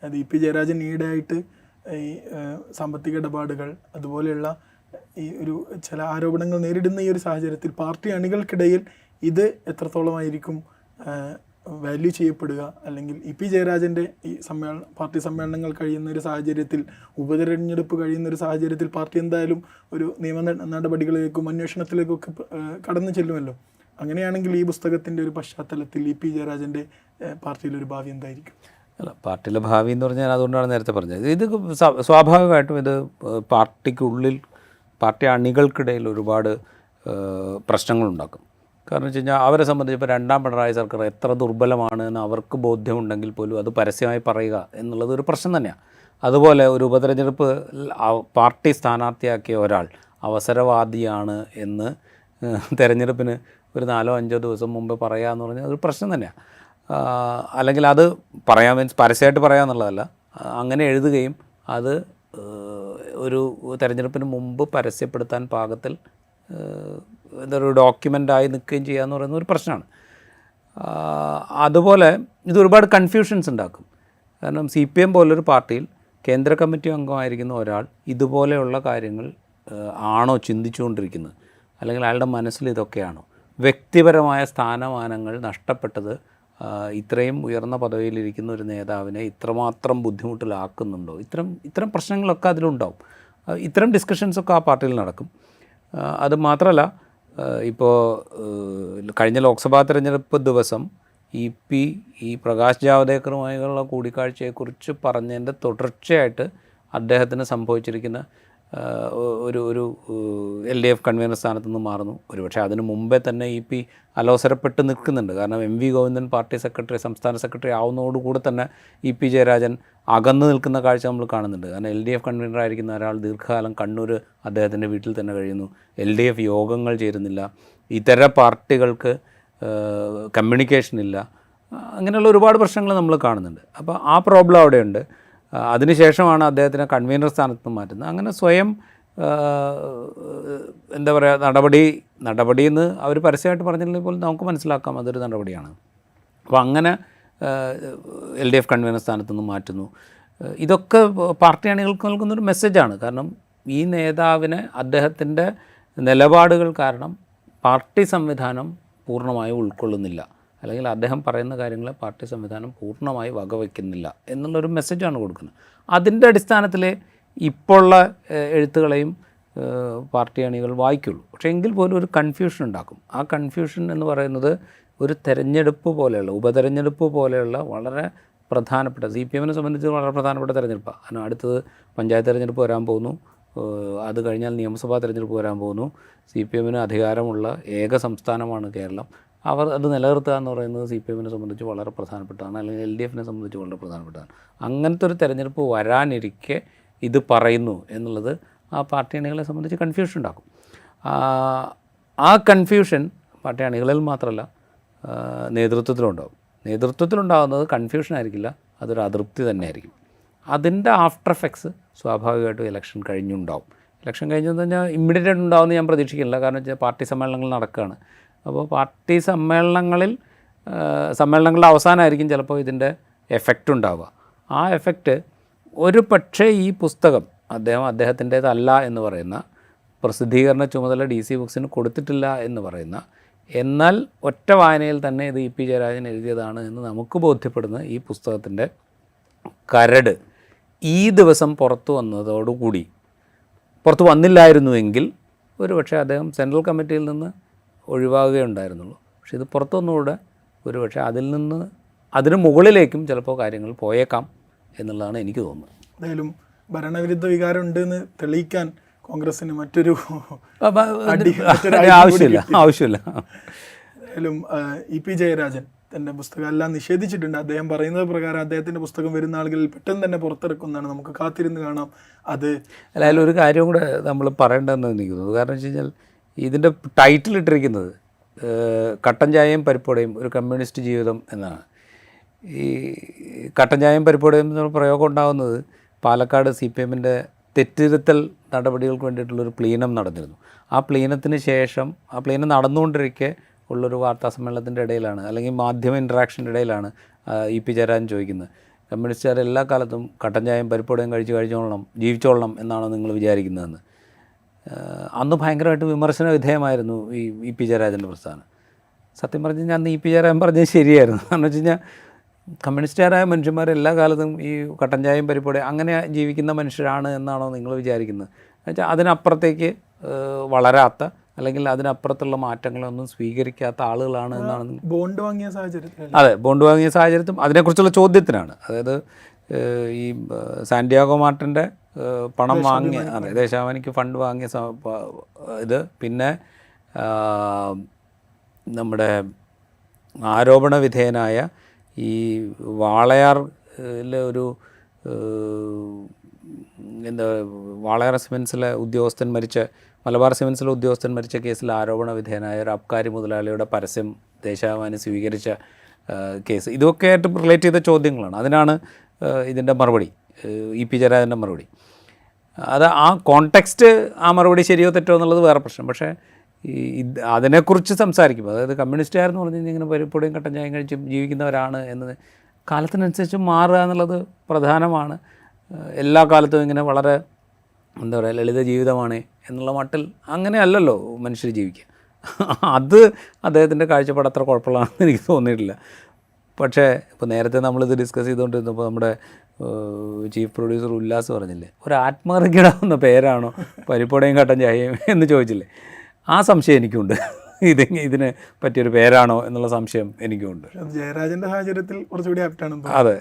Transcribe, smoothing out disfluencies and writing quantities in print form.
അത് E P Jayarajan ഈടായിട്ട് ഈ സാമ്പത്തിക ഇടപാടുകൾ അതുപോലെയുള്ള ഈ ഒരു ചില ആരോപണങ്ങൾ നേരിടുന്ന ഈ ഒരു സാഹചര്യത്തിൽ പാർട്ടി അണികൾക്കിടയിൽ ഇത് എത്രത്തോളമായിരിക്കും വാല്യൂ ചെയ്യപ്പെടുക, അല്ലെങ്കിൽ ഇ പി ജയരാജൻ്റെ ഈ പാർട്ടി സമ്മേളനങ്ങൾ കഴിയുന്ന ഒരു സാഹചര്യത്തിൽ, ഉപതെരഞ്ഞെടുപ്പ് കഴിയുന്ന ഒരു സാഹചര്യത്തിൽ പാർട്ടി എന്തായാലും ഒരു നിയമ നടപടികളിലേക്കും അന്വേഷണത്തിലേക്കൊക്കെ കടന്നു ചെല്ലുമല്ലോ. അങ്ങനെയാണെങ്കിൽ ഈ പുസ്തകത്തിൻ്റെ ഒരു പശ്ചാത്തലത്തിൽ ഇ പി ജയരാജൻ്റെ പാർട്ടിയിലൊരു ഭാവി എന്തായിരിക്കും? അല്ല, പാർട്ടിയിലെ ഭാവി എന്ന് പറഞ്ഞാൽ അതുകൊണ്ടാണ് നേരത്തെ പറഞ്ഞത്. ഇത് സ്വാഭാവികമായിട്ടും ഇത് പാർട്ടിക്കുള്ളിൽ പാർട്ടി അണികൾക്കിടയിൽ ഒരുപാട് പ്രശ്നങ്ങളുണ്ടാക്കും. കാരണം വെച്ച് കഴിഞ്ഞാൽ അവരെ സംബന്ധിച്ച് ഇപ്പോൾ രണ്ടാം പിണറായി സർക്കാർ എത്ര ദുർബലമാണ് എന്ന് അവർക്ക് ബോധ്യമുണ്ടെങ്കിൽ പോലും അത് പരസ്യമായി പറയുക എന്നുള്ളത് ഒരു പ്രശ്നം തന്നെയാണ്. അതുപോലെ ഒരു ഉപതെരഞ്ഞെടുപ്പ് പാർട്ടി സ്ഥാനാർത്ഥിയാക്കിയ ഒരാൾ അവസരവാദിയാണ് എന്ന് തെരഞ്ഞെടുപ്പിന് ഒരു 4-5 ദിവസം മുമ്പ് പറയുക എന്ന് പറഞ്ഞാൽ അതൊരു പ്രശ്നം തന്നെയാണ്. അല്ലെങ്കിൽ അത് പറയാൻ മീൻസ് പരസ്യമായിട്ട് പറയുക എന്നുള്ളതല്ല, അങ്ങനെ എഴുതുകയും അത് ഒരു തെരഞ്ഞെടുപ്പിന് മുമ്പ് പരസ്യപ്പെടുത്താൻ പാകത്തിൽ എന്തൊരു ഡോക്യുമെൻ്റായി നിൽക്കുകയും ചെയ്യുക എന്ന് പറയുന്ന ഒരു പ്രശ്നമാണ്. അതുപോലെ ഇത് ഒരുപാട് കൺഫ്യൂഷൻസ് ഉണ്ടാക്കും. കാരണം CPM പോലൊരു പാർട്ടിയിൽ കേന്ദ്ര കമ്മിറ്റി അംഗമായിരിക്കുന്ന ഒരാൾ ഇതുപോലെയുള്ള കാര്യങ്ങൾ ആണോ ചിന്തിച്ചുകൊണ്ടിരിക്കുന്നത്, അല്ലെങ്കിൽ അയാളുടെ മനസ്സിൽ ഇതൊക്കെയാണോ? വ്യക്തിപരമായ സ്ഥാനമാനങ്ങൾ നഷ്ടപ്പെട്ടത് ഇത്രയും ഉയർന്ന പദവിയിലിരിക്കുന്ന ഒരു നേതാവിനെ ഇത്രമാത്രം ബുദ്ധിമുട്ടിലാക്കുന്നുണ്ടോ? ഇത്തരം പ്രശ്നങ്ങളൊക്കെ അതിലുണ്ടാവും. ഇത്തരം ഡിസ്കഷൻസൊക്കെ ആ പാർട്ടിയിൽ നടക്കും. അത് മാത്രമല്ല, ഇപ്പോൾ കഴിഞ്ഞ ലോക്സഭാ തെരഞ്ഞെടുപ്പ് ദിവസം ഈ പ്രകാശ് ജാവ്ദേക്കറുമായുള്ള കൂടിക്കാഴ്ചയെക്കുറിച്ച് പറഞ്ഞതിൻ്റെ തുടർച്ചയായിട്ട് അദ്ദേഹത്തിന് സംഭവിച്ചിരിക്കുന്ന ഒരു LDF കൺവീനർ സ്ഥാനത്ത് നിന്ന് മാറുന്നു. ഒരുപക്ഷെ അതിനു മുമ്പേ തന്നെ EP അലോസരപ്പെട്ട് നിൽക്കുന്നുണ്ട്. കാരണം MV ഗോവിന്ദൻ പാർട്ടി സെക്രട്ടറി, സംസ്ഥാന സെക്രട്ടറി ആവുന്നതോടുകൂടെ തന്നെ EP ജയരാജൻ അകന്നു നിൽക്കുന്ന കാഴ്ച നമ്മൾ കാണുന്നുണ്ട്. കാരണം LDF കൺവീനർ ആയിരിക്കുന്ന ഒരാൾ ദീർഘകാലം കണ്ണൂർ അദ്ദേഹത്തിൻ്റെ വീട്ടിൽ തന്നെ കഴിയുന്നു. LDF യോഗങ്ങൾ ചേരുന്നില്ല, ഇതര പാർട്ടികൾക്ക് കമ്മ്യൂണിക്കേഷൻ ഇല്ല, അങ്ങനെയുള്ള ഒരുപാട് പ്രശ്നങ്ങൾ നമ്മൾ കാണുന്നുണ്ട്. അപ്പോൾ ആ പ്രോബ്ലം അവിടെയുണ്ട്. അതിനുശേഷമാണ് അദ്ദേഹത്തിനെ കൺവീനർ സ്ഥാനത്ത് മാറ്റുന്നത്. അങ്ങനെ സ്വയം എന്താ പറയുക, നടപടിയെന്ന് അവർ പരസ്യമായിട്ട് പറഞ്ഞില്ലെങ്കിൽ പോലും നമുക്ക് മനസ്സിലാക്കാം അതൊരു നടപടിയാണ്. അപ്പോൾ അങ്ങനെ LDF കൺവീനർ സ്ഥാനത്ത് നിന്ന് മാറ്റുന്നു. ഇതൊക്കെ പാർട്ടി അണികൾക്ക് നൽകുന്നൊരു മെസ്സേജാണ്. കാരണം ഈ നേതാവിനെ അദ്ദേഹത്തിൻ്റെ നിലപാടുകൾ കാരണം പാർട്ടി സംവിധാനം പൂർണ്ണമായും ഉൾക്കൊള്ളുന്നില്ല, അല്ലെങ്കിൽ അദ്ദേഹം പറയുന്ന കാര്യങ്ങളെ പാർട്ടി സംവിധാനം പൂർണ്ണമായി വകവയ്ക്കുന്നില്ല എന്നുള്ളൊരു മെസ്സേജാണ് കൊടുക്കുന്നത്. അതിൻ്റെ അടിസ്ഥാനത്തിൽ ഇപ്പോഴുള്ള എഴുത്തുകളെയും പാർട്ടി അണികൾ വായിക്കുള്ളൂ. പക്ഷേ എങ്കിൽ പോലും ഒരു കൺഫ്യൂഷൻ ഉണ്ടാക്കും. ആ കൺഫ്യൂഷൻ എന്ന് പറയുന്നത് ഒരു തെരഞ്ഞെടുപ്പ് പോലെയുള്ള, ഉപതെരഞ്ഞെടുപ്പ് പോലെയുള്ള വളരെ പ്രധാനപ്പെട്ട, CPM സംബന്ധിച്ച് വളരെ പ്രധാനപ്പെട്ട തെരഞ്ഞെടുപ്പാണ്. കാരണം അടുത്തത് പഞ്ചായത്ത് തെരഞ്ഞെടുപ്പ് വരാൻ പോകുന്നു, അത് കഴിഞ്ഞാൽ നിയമസഭാ തെരഞ്ഞെടുപ്പ് വരാൻ പോകുന്നു. CPM അധികാരമുള്ള ഏക സംസ്ഥാനമാണ് കേരളം. അവർ അത് നിലനിർത്തുക എന്ന് പറയുന്നത് CPM സംബന്ധിച്ച് വളരെ പ്രധാനപ്പെട്ടതാണ്, അല്ലെങ്കിൽ LDF സംബന്ധിച്ച് വളരെ പ്രധാനപ്പെട്ടതാണ്. അങ്ങനത്തെ ഒരു തെരഞ്ഞെടുപ്പ് വരാനിരിക്കെ ഇത് പറയുന്നു എന്നുള്ളത് ആ പാർട്ടി അണികളെ സംബന്ധിച്ച് കൺഫ്യൂഷൻ ഉണ്ടാക്കും. ആ കൺഫ്യൂഷൻ പാർട്ടി അണികളിൽ മാത്രമല്ല നേതൃത്വത്തിലുണ്ടാകും. നേതൃത്വത്തിലുണ്ടാകുന്നത് കൺഫ്യൂഷൻ ആയിരിക്കില്ല, അതൊരു അതൃപ്തി തന്നെയായിരിക്കും. അതിൻ്റെ ആഫ്റ്റർ എഫക്ട്സ് സ്വാഭാവികമായിട്ടും ഇലക്ഷൻ കഴിഞ്ഞുണ്ടാവും. ഇലക്ഷൻ കഴിഞ്ഞെന്ന് പറഞ്ഞാൽ ഇമ്മീഡിയറ്റ് ഉണ്ടാവുമെന്ന് ഞാൻ പ്രതീക്ഷിക്കുന്നില്ല. കാരണം വെച്ചാൽ പാർട്ടി സമ്മേളനങ്ങൾ നടക്കുകയാണ്. അപ്പോൾ പാർട്ടി സമ്മേളനങ്ങളുടെ അവസാനമായിരിക്കും ചിലപ്പോൾ ഇതിൻ്റെ എഫക്റ്റ് ഉണ്ടാവുക. ആ എഫക്റ്റ് ഒരു പക്ഷേ ഈ പുസ്തകം അദ്ദേഹത്തിൻ്റേതല്ല എന്ന് പറയുന്ന, പ്രസിദ്ധീകരണ ചുമതല DC ബുക്സിന് കൊടുത്തിട്ടില്ല എന്ന് പറയുന്ന, എന്നാൽ ഒറ്റ വായനയിൽ തന്നെ ഇത് EP ജയരാജൻ എഴുതിയതാണ് എന്ന് നമുക്ക് ബോധ്യപ്പെടുന്ന ഈ പുസ്തകത്തിൻ്റെ കരട് ഈ ദിവസം പുറത്തു വന്നില്ലായിരുന്നുവെങ്കിൽ ഒരുപക്ഷെ അദ്ദേഹം സെൻട്രൽ കമ്മിറ്റിയിൽ നിന്ന് ഒഴിവാകുകയുണ്ടായിരുന്നുള്ളൂ. പക്ഷേ ഇത് പുറത്തൊന്നുകൂടെ ഒരുപക്ഷെ അതിന് മുകളിലേക്കും ചിലപ്പോൾ കാര്യങ്ങൾ പോയേക്കാം എന്നുള്ളതാണ് എനിക്ക് തോന്നുന്നത്. എന്തായാലും ഭരണവിരുദ്ധ വികാരം ഉണ്ടെന്ന് തെളിയിക്കാൻ കോൺഗ്രസിന് മറ്റൊരു ആവശ്യമില്ല. എന്തായാലും EP ജയരാജൻ തൻ്റെ പുസ്തകം എല്ലാം നിഷേധിച്ചിട്ടുണ്ട്. അദ്ദേഹം പറയുന്നത് പ്രകാരം അദ്ദേഹത്തിൻ്റെ പുസ്തകം വരുന്ന ആളുകളിൽ പെട്ടെന്ന് തന്നെ പുറത്തിറക്കുന്നതാണ്. നമുക്ക് കാത്തിരുന്ന് കാണാം. അത് അല്ലായാലും ഒരു കാര്യം കൂടെ നമ്മൾ പറയേണ്ടതെന്ന് എനിക്ക് തോന്നുന്നു. കാരണം വെച്ച് കഴിഞ്ഞാൽ ഇതിൻ്റെ ടൈറ്റിൽ ഇട്ടിരിക്കുന്നത് കട്ടൻ ചായയും പരിപ്പുവടയും ഒരു കമ്മ്യൂണിസ്റ്റ് ജീവിതം എന്നാണ്. ഈ കട്ടൻ ചായയും പരിപ്പുവടയും എന്ന പ്രയോഗം ഉണ്ടാകുന്നത് പാലക്കാട് CPM തെറ്റിരുത്തൽ നടപടികൾക്ക് വേണ്ടിയിട്ടുള്ളൊരു പ്ലീനം നടന്നിരുന്നു. ആ പ്ലീനത്തിന് ശേഷം, ആ പ്ലീനം നടന്നുകൊണ്ടിരിക്കെ ഉള്ളൊരു വാർത്താ സമ്മേളനത്തിൻ്റെ ഇടയിലാണ്, അല്ലെങ്കിൽ മാധ്യമ ഇൻട്രാക്ഷൻ്റെ ഇടയിലാണ് EP ജയരാജൻ ചോദിക്കുന്നത്, കമ്മ്യൂണിസ്റ്റുകാർ എല്ലാ കാലത്തും കട്ടൻ ചായയും പരിപ്പുടയും ജീവിച്ചോളണം എന്നാണോ നിങ്ങൾ വിചാരിക്കുന്നതെന്ന്. അന്ന് ഭയങ്കരമായിട്ട് വിമർശന വിധേയമായിരുന്നു ഈ ഇ.പി. ജയരാജൻ്റെ പ്രസ്ഥാനം. സത്യം പറഞ്ഞു കഴിഞ്ഞാൽ അന്ന് ഇ.പി. ജയരാജൻ പറഞ്ഞത് ശരിയായിരുന്നു. കാരണം വെച്ച് കഴിഞ്ഞാൽ കമ്മ്യൂണിസ്റ്റുകാരായ മനുഷ്യന്മാർ എല്ലാ കാലത്തും ഈ കട്ടൻ ചായയും പരിപ്പുടയും അങ്ങനെ ജീവിക്കുന്ന മനുഷ്യരാണ് എന്നാണോ നിങ്ങൾ വിചാരിക്കുന്നത്? എന്നുവെച്ചാൽ അതിനപ്പുറത്തേക്ക് വളരാത്ത അല്ലെങ്കിൽ അതിനപ്പുറത്തുള്ള മാറ്റങ്ങളൊന്നും സ്വീകരിക്കാത്ത ആളുകളാണ് എന്നാണ്. ബോണ്ട് വാങ്ങിയ സാഹചര്യത്തിൽ, അതെ, ബോണ്ട് വാങ്ങിയ സാഹചര്യത്തിലും അതിനെക്കുറിച്ചുള്ള ചോദ്യത്തിനാണ്. അതായത് ഈ സാന്റിയാഗോ മാർട്ടിൻ്റെ പണം വാങ്ങിയ, അതെ, ദേശാഭിമാനിക്ക് ഫണ്ട് വാങ്ങിയ ഇത്, പിന്നെ നമ്മുടെ ആരോപണ വിധേയനായ ഈ വാളയാറിലെ ഒരു വാളയാർ സിമെൻസിലെ ഉദ്യോഗസ്ഥൻ മലബാർ സിമെൻസിലെ ഉദ്യോഗസ്ഥൻ മരിച്ച കേസിൽ ആരോപണ വിധേയനായ ഒരു അബ്കാരി മുതലാളിയുടെ പരസ്യം ദേശാഭിമാനി സ്വീകരിച്ച കേസ്, ഇതൊക്കെ ആയിട്ട് റിലേറ്റ് ചെയ്ത ചോദ്യങ്ങളാണ്. അതിനാണ് ഇതിൻ്റെ മറുപടി, ഇ.പി. ജയരാജൻ്റെ മറുപടി. അത് ആ കോണ്ടെക്സ്റ്റ്, ആ മറുപടി ശരിയോ തെറ്റോ എന്നുള്ളത് വേറെ പ്രശ്നം. പക്ഷേ അതിനെക്കുറിച്ച് സംസാരിക്കുമ്പോൾ, അതായത് കമ്മ്യൂണിസ്റ്റുകാരെന്ന് പറഞ്ഞു കഴിഞ്ഞാൽ ഇങ്ങനെ പരിപ്പുടയും കട്ടൻ ചായയും കഴിച്ച് ജീവിക്കുന്നവരാണ് എന്നത് കാലത്തിനനുസരിച്ച് മാറുക എന്നുള്ളത് പ്രധാനമാണ്. എല്ലാ കാലത്തും ഇങ്ങനെ വളരെ ലളിത ജീവിതമാണ് എന്നുള്ള മട്ടിൽ അങ്ങനെയല്ലല്ലോ മനുഷ്യർ ജീവിക്കുക. അത് അദ്ദേഹത്തിൻ്റെ കാഴ്ചപ്പാട് അത്ര കുഴപ്പമുള്ളതാണെന്ന് എനിക്ക് തോന്നിയിട്ടില്ല. പക്ഷേ ഇപ്പോൾ നേരത്തെ നമ്മളിത് ഡിസ്കസ് ചെയ്തുകൊണ്ടിരുന്നപ്പോൾ നമ്മുടെ ചീഫ് പ്രൊഡ്യൂസർ ഉല്ലാസ് പറഞ്ഞില്ലേ, ഒരു ആത്മഹത്യക്കിടാവുന്ന പേരാണോ പരിപ്പുടയും കട്ടൻ ചായയും എന്ന് ചോദിച്ചില്ലേ, ആ സംശയം എനിക്കുണ്ട്. ഇതിന് പറ്റിയൊരു പേരാണോ എന്നുള്ള സംശയം എനിക്കുണ്ട്. ജയരാജൻ്റെ സാഹചര്യത്തിൽ കുറച്ചുകൂടി ആപ്റ്റാണെന്ന്. അതെ.